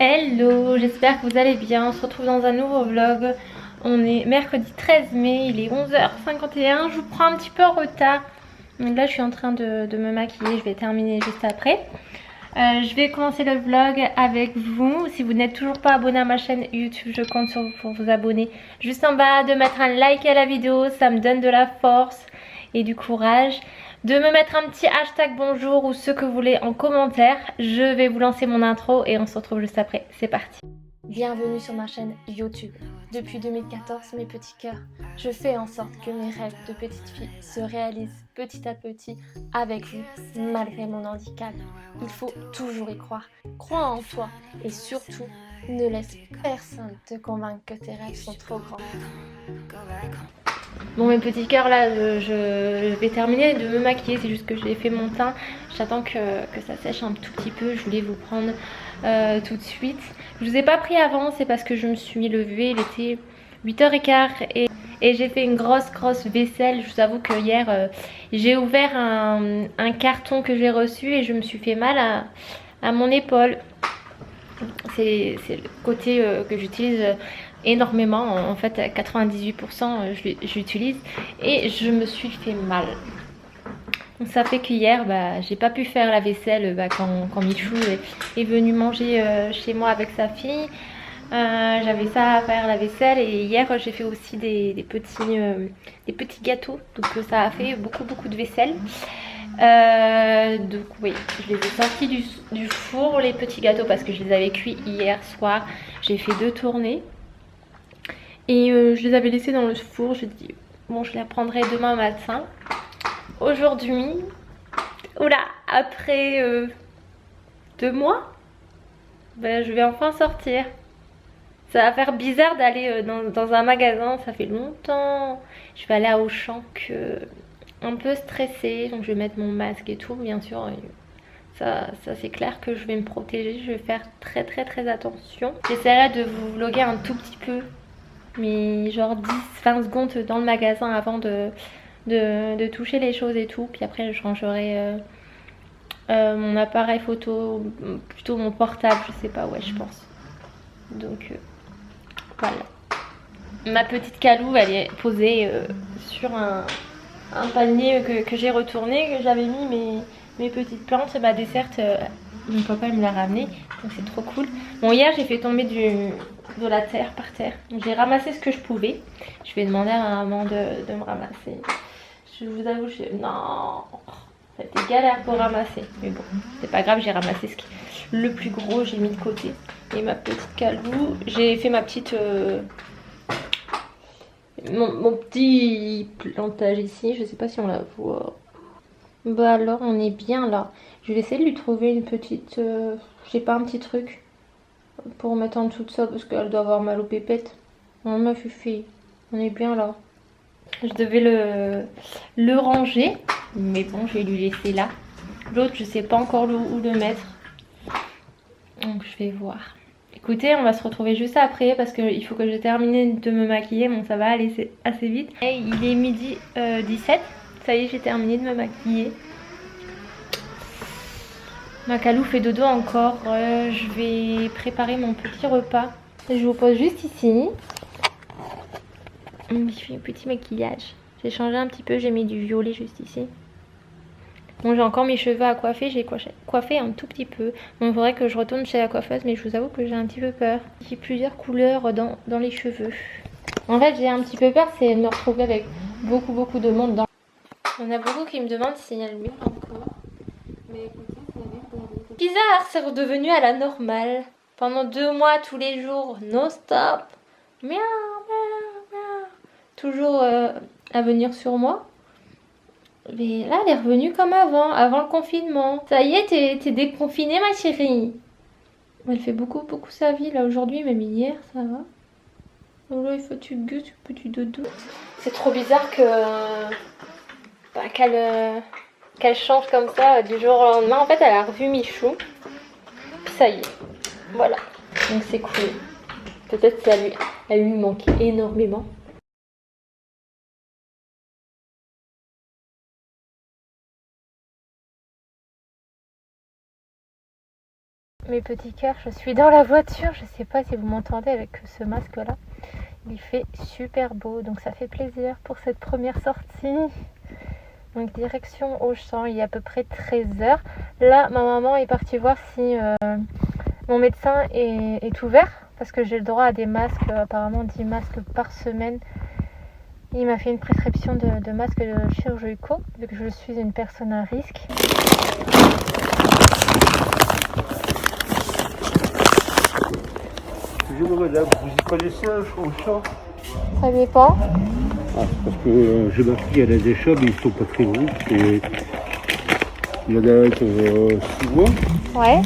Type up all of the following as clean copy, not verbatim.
Hello, j'espère que vous allez bien. On se retrouve dans un nouveau vlog. On est mercredi 13 mai, il est 11h51. Je vous prends un petit peu en retard. Donc là, je suis en train de me maquiller. Je vais terminer juste après. Je vais commencer le vlog avec vous. Si vous n'êtes toujours pas abonné à ma chaîne YouTube, je compte sur vous pour vous abonner. Juste en bas, de mettre un like à la vidéo. Ça me donne de la force et du courage. De me mettre un petit hashtag bonjour ou ce que vous voulez en commentaire. Je vais vous lancer mon intro et on se retrouve juste après. C'est parti. Bienvenue sur ma chaîne YouTube. Depuis 2014, mes petits cœurs, je fais en sorte que mes rêves de petite fille se réalisent petit à petit avec vous, malgré mon handicap. Il faut toujours y croire. Crois en toi et surtout, ne laisse personne te convaincre que tes rêves sont trop grands. Bon, mes petits cœurs, là, je vais terminer de me maquiller. C'est juste que j'ai fait mon teint. J'attends que ça sèche un tout petit peu. Je voulais vous prendre tout de suite. Je vous ai pas pris avant, c'est parce que je me suis levée. Il était 8h15 et j'ai fait une grosse vaisselle. Je vous avoue que hier, j'ai ouvert un carton que j'ai reçu et je me suis fait mal à mon épaule. C'est le côté que j'utilise énormément, en fait à 98% j'utilise et je me suis fait mal. Donc ça fait qu'hier j'ai pas pu faire la vaisselle quand Michou est venu manger chez moi avec sa fille. J'avais ça à faire, la vaisselle, et hier j'ai fait aussi des petits gâteaux, donc ça a fait beaucoup de vaisselle. Donc oui, je les ai sortis du four, les petits gâteaux, parce que je les avais cuits hier soir. J'ai fait 2 tournées et je les avais laissés dans le four. Je dis bon, je les reprendrai demain matin. Aujourd'hui, oula, après 2 mois, je vais enfin sortir. Ça va faire bizarre d'aller dans un magasin, ça fait longtemps. Je vais aller à Auchan, un peu stressée, donc je vais mettre mon masque et tout, bien sûr. Ça c'est clair que je vais me protéger, je vais faire très attention. J'essaierai de vous vlogger un tout petit peu, mais genre 10-20 secondes dans le magasin avant de toucher les choses et tout. Puis après je rangerai mon appareil photo, plutôt mon portable, je sais pas, ouais je pense. Donc voilà. Ma petite calou, elle est posée sur un panier que j'ai retourné, que j'avais mis mes petites plantes. Ma desserte, mon papa me l'a ramené, donc c'est trop cool. Bon, hier j'ai fait tomber de la terre par terre, donc j'ai ramassé ce que je pouvais. Je vais demander à maman de me ramasser. Je vous avoue, non, ça a été galère pour ramasser, mais bon, c'est pas grave, j'ai ramassé le plus gros, j'ai mis de côté. Et ma petite calou, j'ai fait ma petite mon petit plantage ici, je sais pas si on la voit. Bah alors on est bien là. Je vais essayer de lui trouver une petite, je sais pas, un petit truc pour mettre en dessous de ça parce qu'elle doit avoir mal aux pépettes. Non ma fufu, on est bien là. Je devais le ranger, mais bon je vais lui laisser là. L'autre je sais pas encore où le mettre. Donc je vais voir. Écoutez, on va se retrouver juste après parce qu'il faut que je termine de me maquiller. Bon, ça va aller assez vite. Et il est midi 17. Ça y est, j'ai terminé de me maquiller. Ma calou fait dodo encore. Je vais préparer mon petit repas. Je vous pose juste ici. Je fais un petit maquillage. J'ai changé un petit peu, j'ai mis du violet juste ici. Bon, j'ai encore mes cheveux à coiffer, j'ai coiffé un tout petit peu. Bon, il faudrait que je retourne chez la coiffeuse, mais je vous avoue que j'ai un petit peu peur. J'ai plusieurs couleurs dans les cheveux. En fait, j'ai un petit peu peur, c'est de me retrouver avec beaucoup de monde. Il y en a beaucoup qui me demandent s'il y a le mur encore. Mais écoutez, c'est bizarre, c'est redevenu à la normale. Pendant 2 mois, tous les jours, non stop. Miaou. Toujours à venir sur moi. Mais là, elle est revenue comme avant le confinement. Ça y est, t'es déconfinée, ma chérie. Elle fait beaucoup sa vie, là, aujourd'hui, même hier, ça va. Donc là, il faut que tu gueules, petit dodo. C'est trop bizarre qu'elle change comme ça du jour au lendemain. En fait, elle a revu Michou. Puis ça y est, voilà. Donc c'est cool. Peut-être que ça lui manquait énormément. mes petits cœurs, je suis dans la voiture. Je sais pas si vous m'entendez avec ce masque là. Il fait super beau, donc ça fait plaisir pour cette première sortie. Donc direction Auchan, il est à peu près 13h. Là, ma maman est partie voir si mon médecin est ouvert, parce que j'ai le droit à des masques, apparemment 10 masques par semaine. Il m'a fait une prescription de masques chirurgicaux, vu que je suis une personne à risque. Excusez-moi madame, vous y connaissez au champ? Ça dépend. Ah, parce que j'ai ma fille, elle a des chats, mais ils sont pas très gros. Et il y en a un qui a 6 mois. Ouais.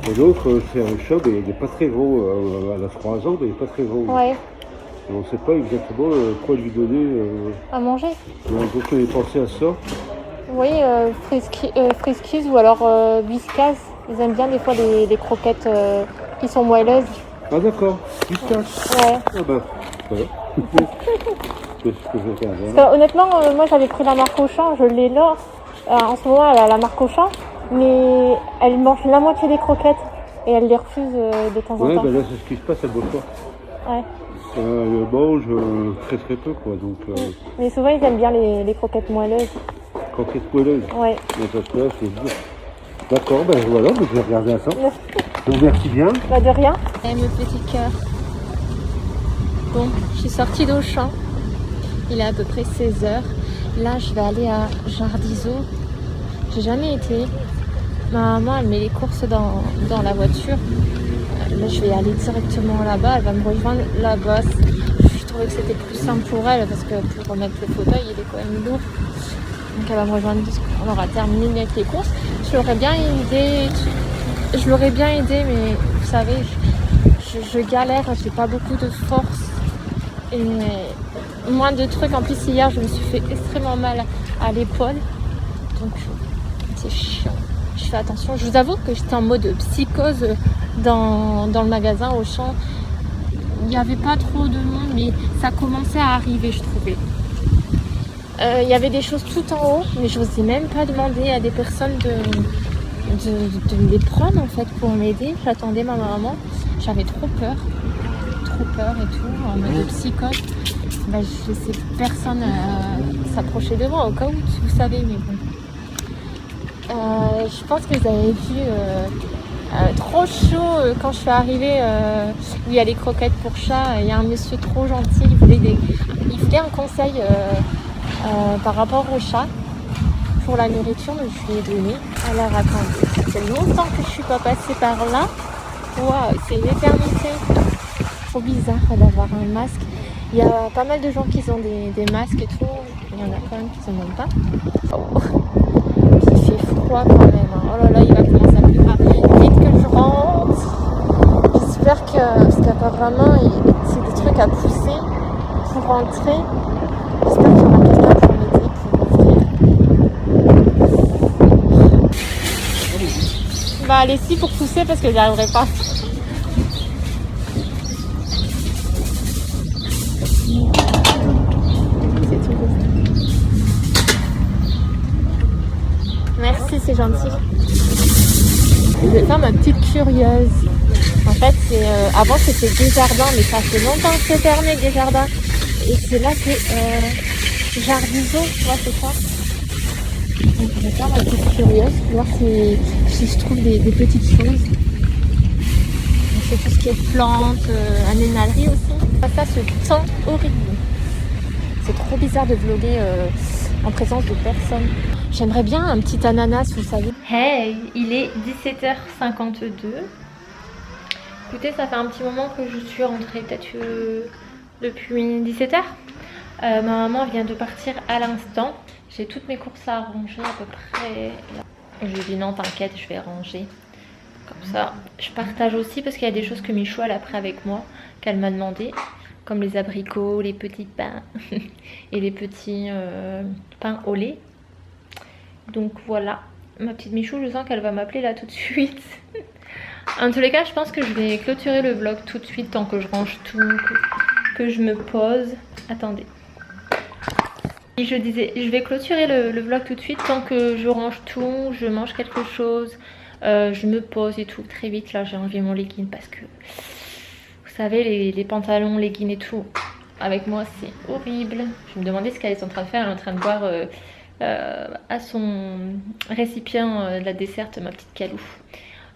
Et l'autre, c'est un chat, mais il n'est pas très gros. Elle a 3 ans, mais il n'est pas très gros. Ouais. Et on ne sait pas exactement quoi lui donner. À manger. Donc on est pensé à ça. Oui, Friskies ou alors Whiskas. Ils aiment bien des fois les croquettes qui sont moelleuses. Ah d'accord, Whiskas. Ouais. Ah bah, voilà. Qu'est-ce que je vais faire, hein. Parce que, honnêtement, moi j'avais pris la marque Auchan, je l'ai là. En ce moment, elle a la marque Auchan, mais elle mange la moitié des croquettes et elle les refuse de temps en Ouais, temps. bah là c'est ce qui se passe, elle ne boit pas. Ouais. Elle mange très peu quoi, donc Mais souvent ils aiment bien les croquettes moelleuses. croquette moelleuse. Ouais. Donc ça se passe, c'est dur. D'accord, ben voilà, donc je vais regarder à ça. Je vous remercie bien. Bah de rien. Et mes petits cœurs. Bon, je suis sortie d'Auchan. Il est à peu près 16h. Là, je vais aller à Jardiso. J'ai jamais été. Ma maman, elle met les courses dans la voiture. Là, je vais aller directement là-bas. Elle va me rejoindre là-bas. Je trouvais que c'était plus simple pour elle parce que pour remettre le fauteuil, il est quand même lourd. Donc elle va me rejoindre. On aura terminé avec les courses. Je l'aurais bien aidé. Mais vous savez, je galère. J'ai pas beaucoup de force. Et moins de trucs. En plus, hier, je me suis fait extrêmement mal à l'épaule. Donc, c'est chiant. Je fais attention. Je vous avoue que j'étais en mode psychose dans le magasin Auchan. Il n'y avait pas trop de monde, mais ça commençait à arriver, je trouvais. Il y avait des choses tout en haut, mais je n'osais même pas demander à des personnes de me les prendre en fait pour m'aider. J'attendais ma maman. J'avais trop peur et tout, en mode psychose. Bah, je laissais personne s'approcher de moi au cas où, vous savez, mais bon. Je pense que vous avez vu trop chaud quand je suis arrivée où il y a les croquettes pour chat. Il y a un monsieur trop gentil, il voulait un conseil par rapport au chat pour la nourriture, mais je lui ai donné. Alors attendez, ça fait longtemps que je suis pas passée par là. Waouh, c'est une éternité. Trop bizarre d'avoir un masque. Il y a pas mal de gens qui ont des masques et tout. Il y en a quand même qui n'en ont pas. Oh. Il fait froid quand même. Oh là là, il va commencer à pleuvoir. Vite que je rentre. J'espère que, parce qu'apparemment, c'est des trucs à pousser pour rentrer. J'espère qu'il y aura quelqu'un pour m'aider, pour ouvrir. Bah allez-y pour pousser parce que j'y arriverai pas. Merci, c'est gentil. Je vais faire ma petite curieuse. En fait, avant c'était Desjardins, mais ça fait longtemps que c'est fermé Desjardins. Et c'est là que Jardiso, ouais, c'est ça. Donc je vais faire ma petite curieuse, voir si je trouve des petites choses. C'est tout ce qui est plantes, anémalerie aussi. Ça, ce temps horrible. C'est trop bizarre de vlogger en présence de personnes. J'aimerais bien un petit ananas, vous savez. Hey, il est 17h52. Écoutez, ça fait un petit moment que je suis rentrée, peut-être depuis 17h. Ma maman vient de partir à l'instant. J'ai toutes mes courses à ranger à peu près. Je lui ai dit non, t'inquiète, je vais ranger. Comme ça, je partage aussi parce qu'il y a des choses que Michou elle a pris avec moi, qu'elle m'a demandé. Comme les abricots, les petits pains et les petits pains au lait. Donc voilà, ma petite Michou, je sens qu'elle va m'appeler là tout de suite. En tous les cas, je pense que je vais clôturer le vlog tout de suite tant que je range tout, que je me pose. Attendez. Et je disais, je vais clôturer le vlog tout de suite tant que je range tout, je mange quelque chose, Je me pose et tout très vite. Là j'ai enlevé mon legging parce que vous savez les pantalons, leggings et tout avec moi c'est horrible. Je me demandais ce qu'elle est en train de faire. Elle est en train de boire à son récipient de la desserte ma petite Calou.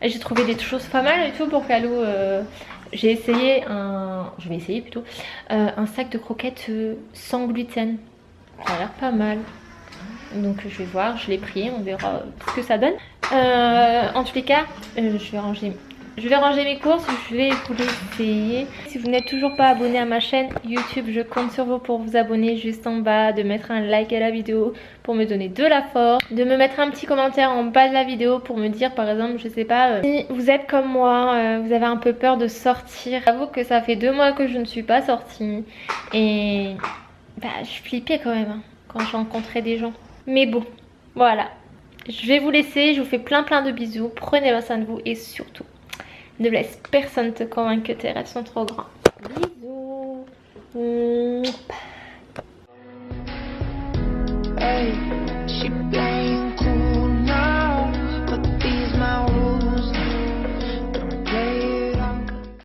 Et j'ai trouvé des choses pas mal et tout pour Calou. J'ai essayé je vais essayer plutôt un sac de croquettes sans gluten. Ça a l'air pas mal. Donc je vais voir, je l'ai pris, on verra ce que ça donne. En tous les cas, je vais ranger mes courses, je vais vous l'essayer. Si vous n'êtes toujours pas abonné à ma chaîne YouTube, je compte sur vous pour vous abonner juste en bas, de mettre un like à la vidéo pour me donner de la force, de me mettre un petit commentaire en bas de la vidéo pour me dire par exemple, je sais pas, si vous êtes comme moi, vous avez un peu peur de sortir. J'avoue que ça fait 2 mois que je ne suis pas sortie et bah, je flippais quand même quand je rencontrais des gens. Mais bon, voilà. Je vais vous laisser, je vous fais plein de bisous, prenez bien soin de vous et surtout, ne laisse personne te convaincre que tes rêves sont trop grands. Bisous.